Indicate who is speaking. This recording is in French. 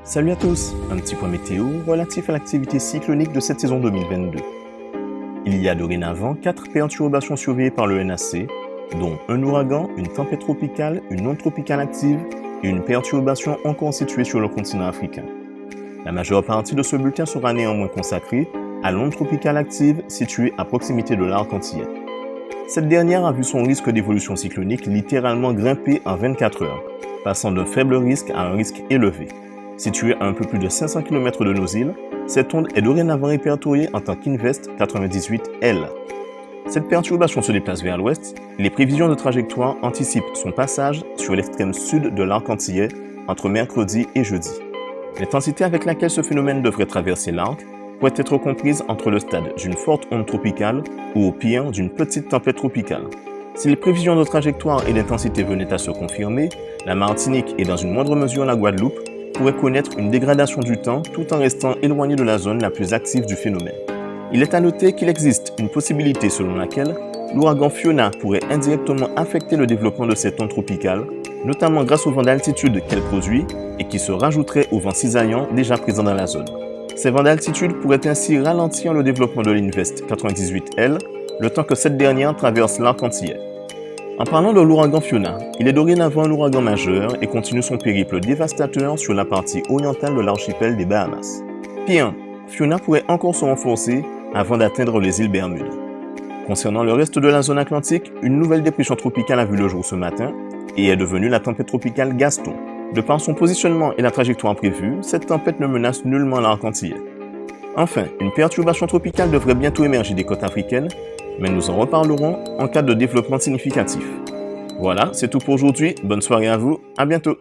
Speaker 1: Salut à tous, un petit point météo relatif à l'activité cyclonique de cette saison 2022. Il y a dorénavant 4 perturbations surveillées par le NAC, dont un ouragan, une tempête tropicale, une onde tropicale active et une perturbation encore située sur le continent africain. La majeure partie de ce bulletin sera néanmoins consacrée à l'onde tropicale active située à proximité de l'arc antillais. Cette dernière a vu son risque d'évolution cyclonique littéralement grimper en 24 heures, passant d'un faible risque à un risque élevé. Située à un peu plus de 500 km de nos îles, cette onde est dorénavant répertoriée en tant qu'Invest 98L. Cette perturbation se déplace vers l'ouest. Les prévisions de trajectoire anticipent son passage sur l'extrême sud de l'arc antillais entre mercredi et jeudi. L'intensité avec laquelle ce phénomène devrait traverser l'arc pourrait être comprise entre le stade d'une forte onde tropicale ou au pire d'une petite tempête tropicale. Si les prévisions de trajectoire et d'intensité venaient à se confirmer, la Martinique et dans une moindre mesure la Guadeloupe pourrait connaître une dégradation du temps tout en restant éloigné de la zone la plus active du phénomène. Il est à noter qu'il existe une possibilité selon laquelle l'ouragan Fiona pourrait indirectement affecter le développement de cette onde tropicale, notamment grâce au vent d'altitude qu'elle produit et qui se rajouterait aux vents cisaillants déjà présents dans la zone. Ces vents d'altitude pourraient ainsi ralentir le développement de l'Invest 98L, le temps que cette dernière traverse l'arc antillais. En parlant de l'ouragan Fiona, il est dorénavant un ouragan majeur et continue son périple dévastateur sur la partie orientale de l'archipel des Bahamas. Pire, Fiona pourrait encore se renforcer avant d'atteindre les îles Bermudes. Concernant le reste de la zone atlantique, une nouvelle dépression tropicale a vu le jour ce matin et est devenue la tempête tropicale Gaston. De par son positionnement et la trajectoire prévue, cette tempête ne menace nullement l'arc antillais. Enfin, une perturbation tropicale devrait bientôt émerger des côtes africaines, mais nous en reparlerons en cas de développement significatif. Voilà, c'est tout pour aujourd'hui. Bonne soirée à vous, à bientôt.